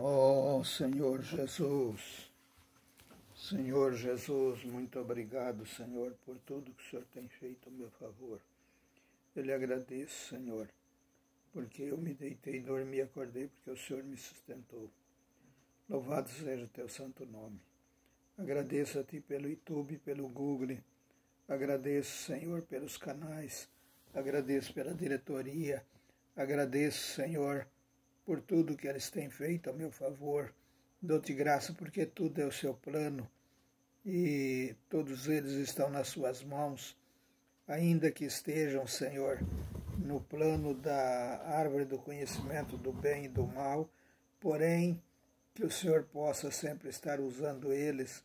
Oh, Senhor Jesus, muito obrigado, Senhor, por tudo que o Senhor tem feito a meu favor. Eu lhe agradeço, Senhor, porque eu me deitei, dormi e acordei, porque o Senhor me sustentou. Louvado seja o teu santo nome. Agradeço a Ti pelo YouTube, pelo Google. Agradeço, Senhor, pelos canais. Agradeço pela diretoria. Agradeço, Senhor, por tudo que eles têm feito a meu favor. Dou-te graça porque tudo é o seu plano e todos eles estão nas suas mãos, ainda que estejam, Senhor, no plano da árvore do conhecimento do bem e do mal, porém que o Senhor possa sempre estar usando eles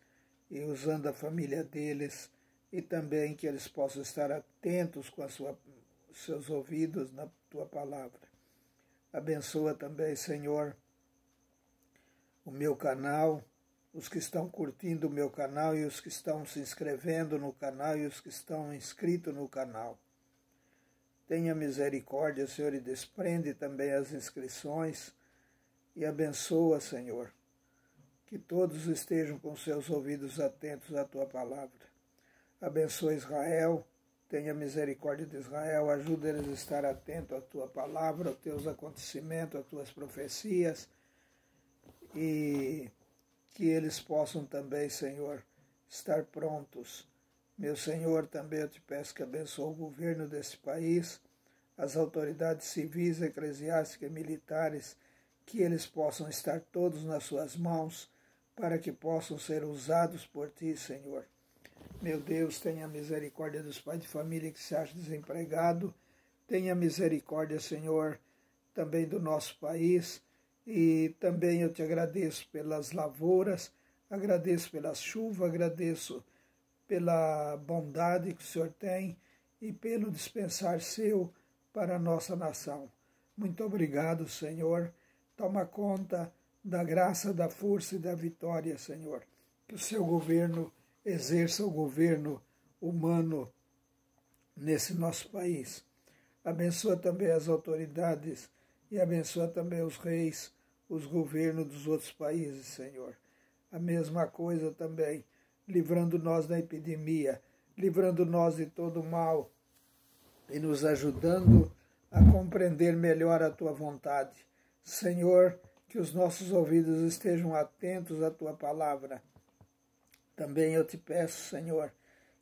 e usando a família deles, e também que eles possam estar atentos com seus ouvidos na Tua palavra. Abençoa também, Senhor, o meu canal, os que estão curtindo o meu canal e os que estão se inscrevendo no canal e os que estão inscritos no canal. Tenha misericórdia, Senhor, e desprende também as inscrições e abençoa, Senhor, que todos estejam com seus ouvidos atentos à Tua palavra. Abençoa Israel, tenha misericórdia de Israel, ajuda eles a estar atentos à Tua palavra, aos Teus acontecimentos, às Tuas profecias, e que eles possam também, Senhor, estar prontos. Meu Senhor, também eu te peço que abençoe o governo desse país, as autoridades civis, eclesiásticas e militares, que eles possam estar todos nas suas mãos, para que possam ser usados por Ti, Senhor. Meu Deus, tenha misericórdia dos pais de família que se acham desempregados. Tenha misericórdia, Senhor, também do nosso país. E também eu te agradeço pelas lavouras, agradeço pela chuva, agradeço pela bondade que o Senhor tem e pelo dispensar seu para a nossa nação. Muito obrigado, Senhor. Toma conta da graça, da força e da vitória, Senhor. Que o seu governo exerça o governo humano nesse nosso país. Abençoa também as autoridades e abençoa também os reis, os governos dos outros países, Senhor. A mesma coisa também, livrando nós da epidemia, livrando nós de todo mal e nos ajudando a compreender melhor a Tua vontade. Senhor, que os nossos ouvidos estejam atentos à Tua palavra. Também eu te peço, Senhor,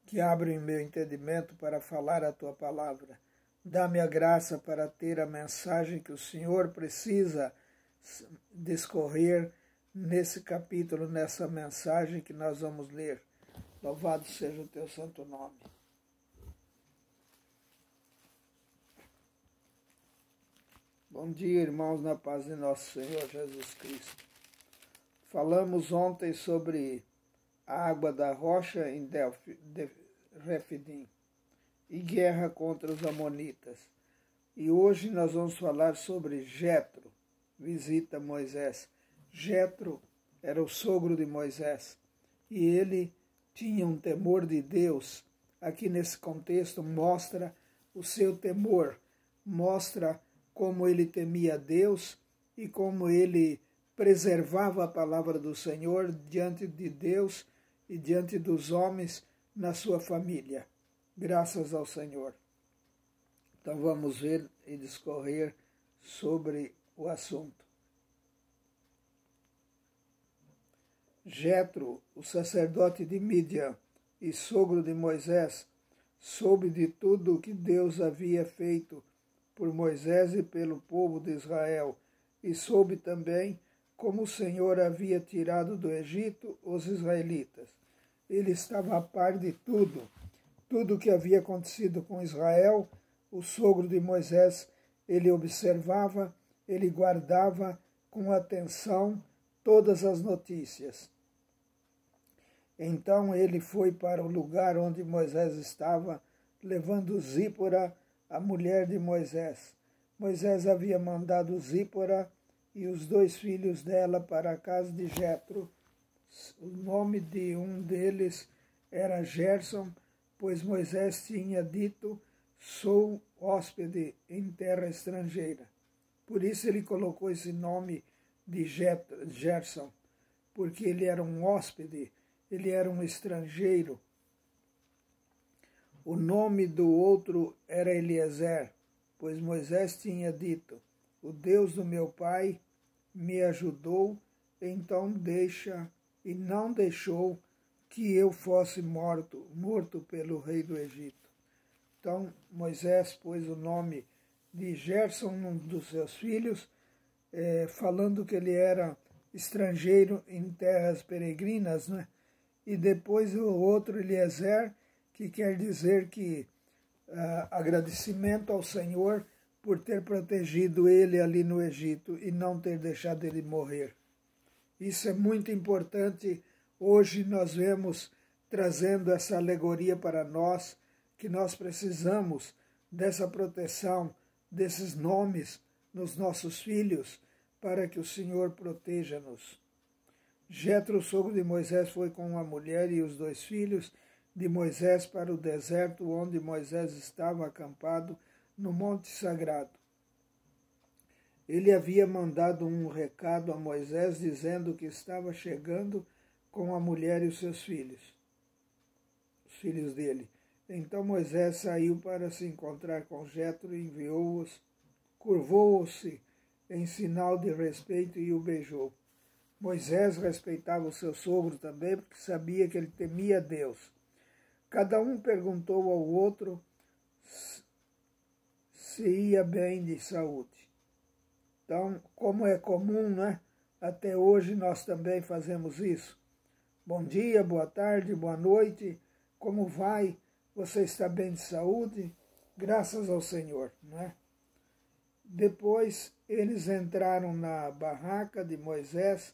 que abra o meu entendimento para falar a Tua palavra. Dá-me a graça para ter a mensagem que o Senhor precisa discorrer nesse capítulo, nessa mensagem que nós vamos ler. Louvado seja o Teu santo nome. Bom dia, irmãos, na paz de nosso Senhor Jesus Cristo. Falamos ontem sobre a água da rocha em Refidim e guerra contra os amonitas. E hoje nós vamos falar sobre Jetro, visita Moisés. Jetro era o sogro de Moisés e ele tinha um temor de Deus. Aqui nesse contexto mostra o seu temor, mostra como ele temia Deus e como ele preservava a palavra do Senhor diante de Deus e diante dos homens na sua família. Graças ao Senhor. Então vamos ver e discorrer sobre o assunto. Jetro, o sacerdote de Midian e sogro de Moisés, soube de tudo o que Deus havia feito por Moisés e pelo povo de Israel, e soube também como o Senhor havia tirado do Egito os israelitas. Ele estava a par de tudo o que havia acontecido com Israel. O sogro de Moisés, ele observava, ele guardava com atenção todas as notícias. Então ele foi para o lugar onde Moisés estava, levando Zípora, a mulher de Moisés. Moisés havia mandado Zípora e os 2 filhos dela para a casa de Jetro. O nome de um deles era Gerson, pois Moisés tinha dito: sou hóspede em terra estrangeira. Por isso ele colocou esse nome de Gerson, porque ele era um hóspede, ele era um estrangeiro. O nome do outro era Eliezer, pois Moisés tinha dito: o Deus do meu pai me ajudou, então não deixou que eu fosse morto pelo rei do Egito. Então Moisés pôs o nome de Gerson, um dos seus filhos, falando que ele era estrangeiro em terras peregrinas, né? E depois o outro, Eliezer, que quer dizer que agradecimento ao Senhor por ter protegido ele ali no Egito e não ter deixado ele morrer. Isso é muito importante. Hoje nós vemos trazendo essa alegoria para nós, que nós precisamos dessa proteção, desses nomes nos nossos filhos, para que o Senhor proteja-nos. Jetro, sogro de Moisés, foi com a mulher e os 2 filhos de Moisés para o deserto, onde Moisés estava acampado no Monte Sagrado. Ele havia mandado um recado a Moisés, dizendo que estava chegando com a mulher e os seus filhos, os filhos dele. Então Moisés saiu para se encontrar com Jetro e enviou-os, curvou-se em sinal de respeito e o beijou. Moisés respeitava o seu sogro também, porque sabia que ele temia Deus. Cada um perguntou ao outro se ia bem de saúde. Então, como é comum, né? Até hoje nós também fazemos isso. Bom dia, boa tarde, boa noite, como vai? Você está bem de saúde? Graças ao Senhor, né? Depois eles entraram na barraca de Moisés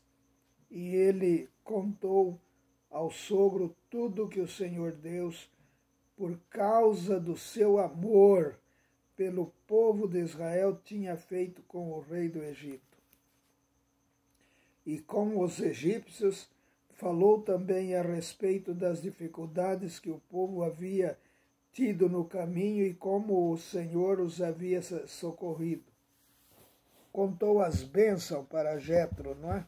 e ele contou ao sogro tudo que o Senhor Deus, por causa do seu amor pelo povo de Israel, tinha feito com o rei do Egito. E com os egípcios falou também a respeito das dificuldades que o povo havia tido no caminho e como o Senhor os havia socorrido. Contou as bênçãos para Jetro, não é?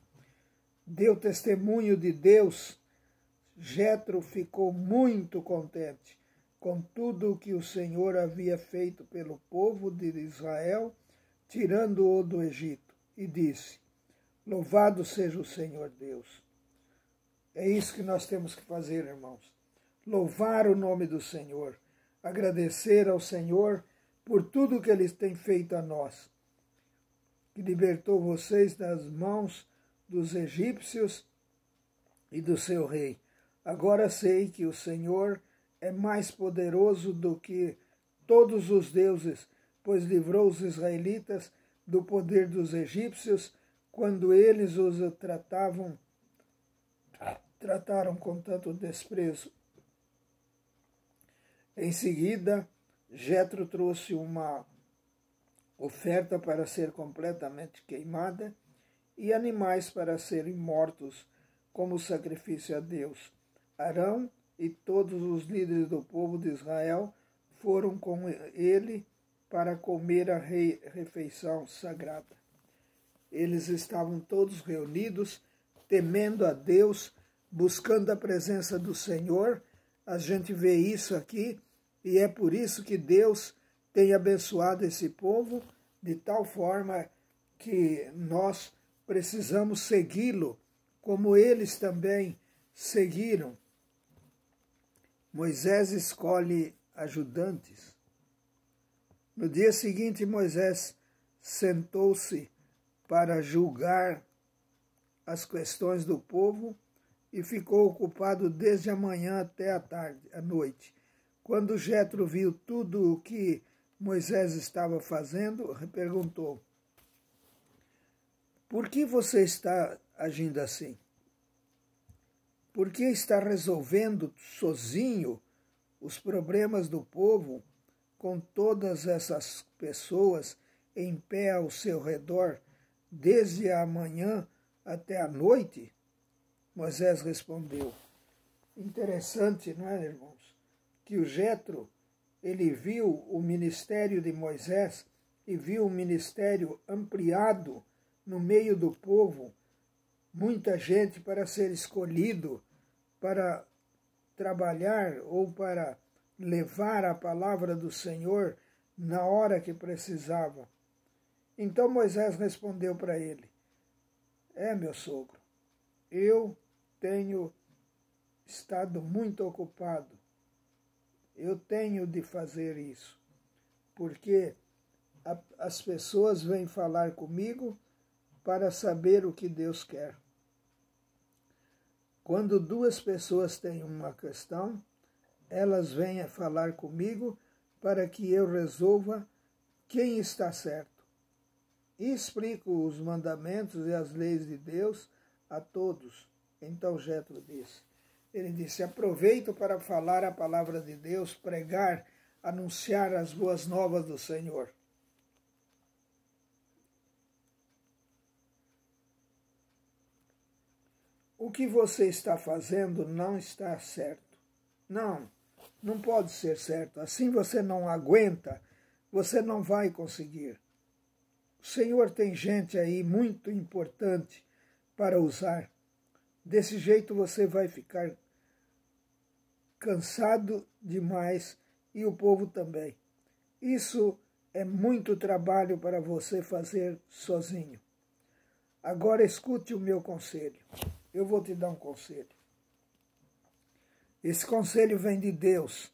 Deu testemunho de Deus. Jetro ficou muito contente com tudo o que o Senhor havia feito pelo povo de Israel, tirando-o do Egito, e disse: louvado seja o Senhor Deus. É isso que nós temos que fazer, irmãos. Louvar o nome do Senhor, agradecer ao Senhor por tudo que Ele tem feito a nós, que libertou vocês das mãos dos egípcios e do seu rei. Agora sei que o Senhor é mais poderoso do que todos os deuses, pois livrou os israelitas do poder dos egípcios quando eles os trataram com tanto desprezo. Em seguida, Jetro trouxe uma oferta para ser completamente queimada e animais para serem mortos como sacrifício a Deus. Arão e todos os líderes do povo de Israel foram com ele para comer a refeição sagrada. Eles estavam todos reunidos, temendo a Deus, buscando a presença do Senhor. A gente vê isso aqui e é por isso que Deus tem abençoado esse povo de tal forma que nós precisamos segui-lo, como eles também seguiram. Moisés escolhe ajudantes. No dia seguinte, Moisés sentou-se para julgar as questões do povo e ficou ocupado desde a manhã até a noite. Quando Jetro viu tudo o que Moisés estava fazendo, perguntou: por que você está agindo assim? Por que está resolvendo sozinho os problemas do povo com todas essas pessoas em pé ao seu redor, desde a manhã até a noite? Moisés respondeu. Interessante, não é, irmãos? Que o Jetro, ele viu o ministério de Moisés e viu o ministério ampliado no meio do povo muita gente para ser escolhido para trabalhar ou para levar a palavra do Senhor na hora que precisavam. Então Moisés respondeu para ele: meu sogro, eu tenho estado muito ocupado. Eu tenho de fazer isso, porque as pessoas vêm falar comigo para saber o que Deus quer. Quando duas pessoas têm uma questão, elas vêm falar comigo para que eu resolva quem está certo. E explico os mandamentos e as leis de Deus a todos. Então Jetro disse. Ele disse: aproveito para falar a palavra de Deus, pregar, anunciar as boas novas do Senhor. O que você está fazendo não está certo. Não pode ser certo. Assim você não aguenta, você não vai conseguir. O Senhor tem gente aí muito importante para usar. Desse jeito você vai ficar cansado demais e o povo também. Isso é muito trabalho para você fazer sozinho. Agora escute o meu conselho. Eu vou te dar um conselho. Esse conselho vem de Deus.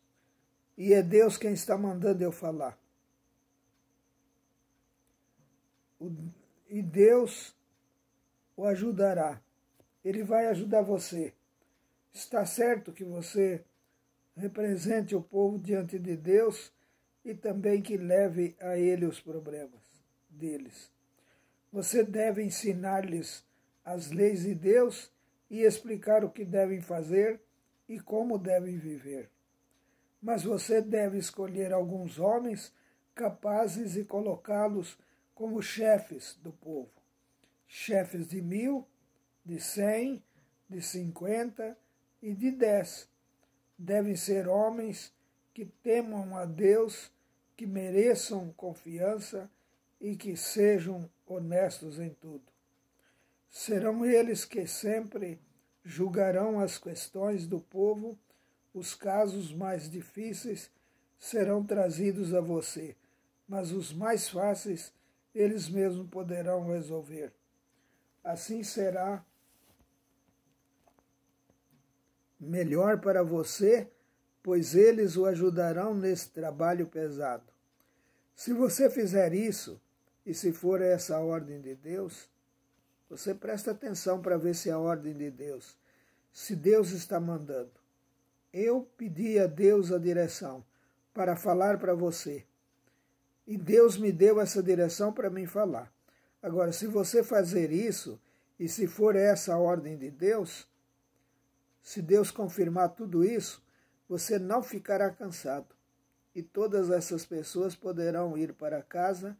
E é Deus quem está mandando eu falar. E Deus o ajudará. Ele vai ajudar você. Está certo que você represente o povo diante de Deus e também que leve a ele os problemas deles. Você deve ensinar-lhes as leis de Deus e explicar o que devem fazer e como devem viver. Mas você deve escolher alguns homens capazes e colocá-los como chefes do povo. Chefes de 1000, de 100, de 50 e de 10. Devem ser homens que temam a Deus, que mereçam confiança e que sejam honestos em tudo. Serão eles que sempre julgarão as questões do povo, os casos mais difíceis serão trazidos a você, mas os mais fáceis eles mesmos poderão resolver. Assim será melhor para você, pois eles o ajudarão nesse trabalho pesado. Se você fizer isso, e se for essa a ordem de Deus, você presta atenção para ver se é a ordem de Deus, se Deus está mandando. Eu pedi a Deus a direção para falar para você. E Deus me deu essa direção para mim falar. Agora, se você fazer isso, e se for essa a ordem de Deus, se Deus confirmar tudo isso, você não ficará cansado. E todas essas pessoas poderão ir para casa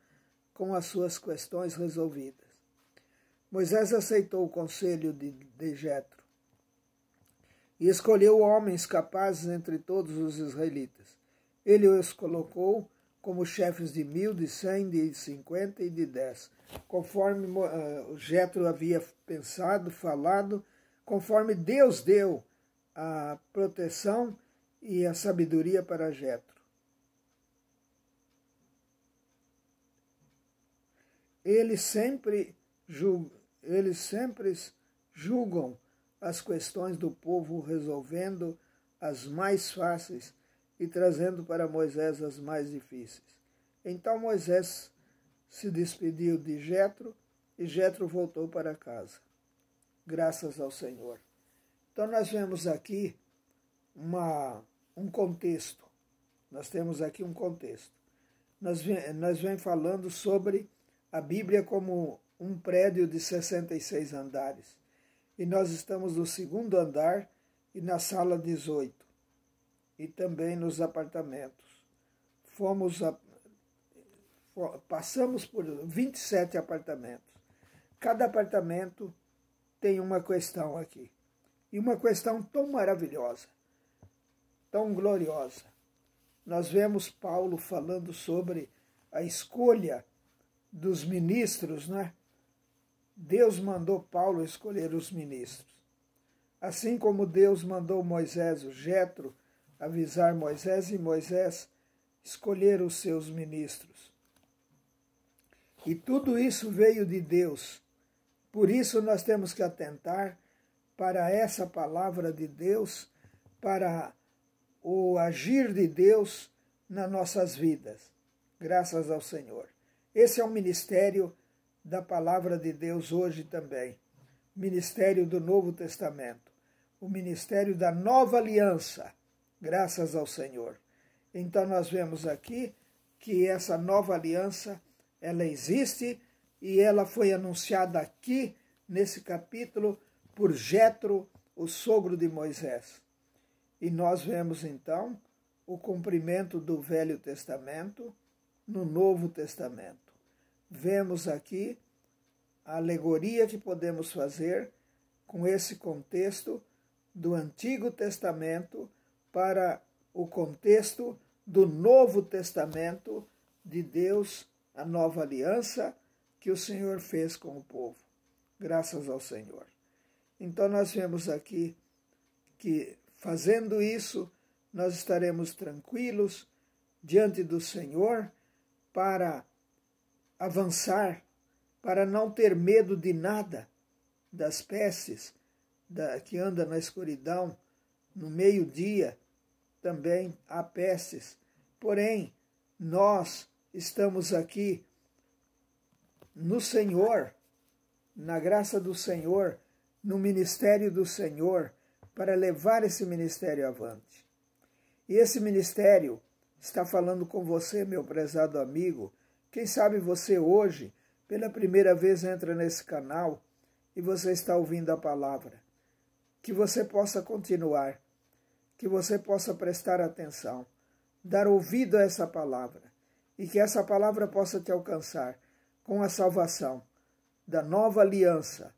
com as suas questões resolvidas. Moisés aceitou o conselho de Jetro e escolheu homens capazes entre todos os israelitas. Ele os colocou como chefes de 1000, de 100, de 50 e de 10, conforme Jetro havia pensado, falado, conforme Deus deu a proteção e a sabedoria para Jetro. Eles sempre julgam as questões do povo, resolvendo as mais fáceis e trazendo para Moisés as mais difíceis. Então Moisés se despediu de Jetro e Jetro voltou para casa. Graças ao Senhor. Então nós vemos aqui um contexto. Nós temos aqui um contexto. Nós vem falando sobre a Bíblia como um prédio de 66 andares. E nós estamos no 2º andar e na sala 18. E também nos apartamentos. Passamos por 27 apartamentos. Cada apartamento tem uma questão aqui. E uma questão tão maravilhosa, tão gloriosa. Nós vemos Paulo falando sobre a escolha dos ministros, né? Deus mandou Paulo escolher os ministros. Assim como Deus mandou Moisés, o Jetro, avisar Moisés, e Moisés escolher os seus ministros. E tudo isso veio de Deus. Por isso nós temos que atentar para essa palavra de Deus, para o agir de Deus nas nossas vidas. Graças ao Senhor. Esse é o ministério da palavra de Deus hoje também. Ministério do Novo Testamento. O ministério da nova aliança. Graças ao Senhor. Então nós vemos aqui que essa nova aliança, ela existe e ela foi anunciada aqui nesse capítulo por Jetro, o sogro de Moisés. E nós vemos então o cumprimento do Velho Testamento no Novo Testamento. Vemos aqui a alegoria que podemos fazer com esse contexto do Antigo Testamento para o contexto do Novo Testamento de Deus, a nova aliança que o Senhor fez com o povo. Graças ao Senhor. Então nós vemos aqui que fazendo isso, nós estaremos tranquilos diante do Senhor para avançar, para não ter medo de nada, das pestes que anda na escuridão, no meio-dia também há pestes. Porém, nós estamos aqui no Senhor, na graça do Senhor, no ministério do Senhor, para levar esse ministério avante. E esse ministério está falando com você, meu prezado amigo. Quem sabe você hoje, pela primeira vez, entra nesse canal e você está ouvindo a palavra. Que você possa continuar, que você possa prestar atenção, dar ouvido a essa palavra e que essa palavra possa te alcançar com a salvação da nova aliança,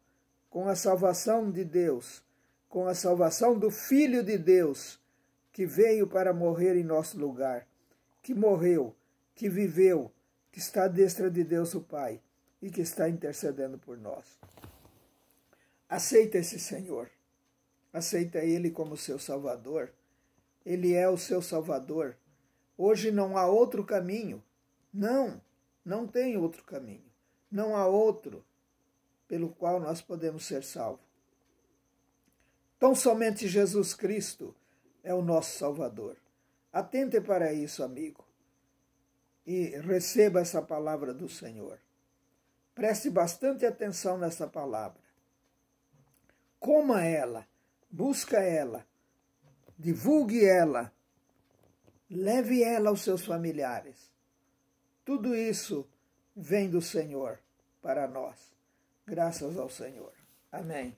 com a salvação de Deus, com a salvação do Filho de Deus, que veio para morrer em nosso lugar, que morreu, que viveu, que está à destra de Deus o Pai e que está intercedendo por nós. Aceita esse Senhor, aceita Ele como seu Salvador. Ele é o seu Salvador. Hoje não há outro caminho. Não tem outro caminho. Não há outro pelo qual nós podemos ser salvos. Tão somente Jesus Cristo é o nosso Salvador. Atente para isso, amigo, e receba essa palavra do Senhor. Preste bastante atenção nessa palavra. Coma ela, busca ela, divulgue ela, leve ela aos seus familiares. Tudo isso vem do Senhor para nós. Graças ao Senhor. Amém.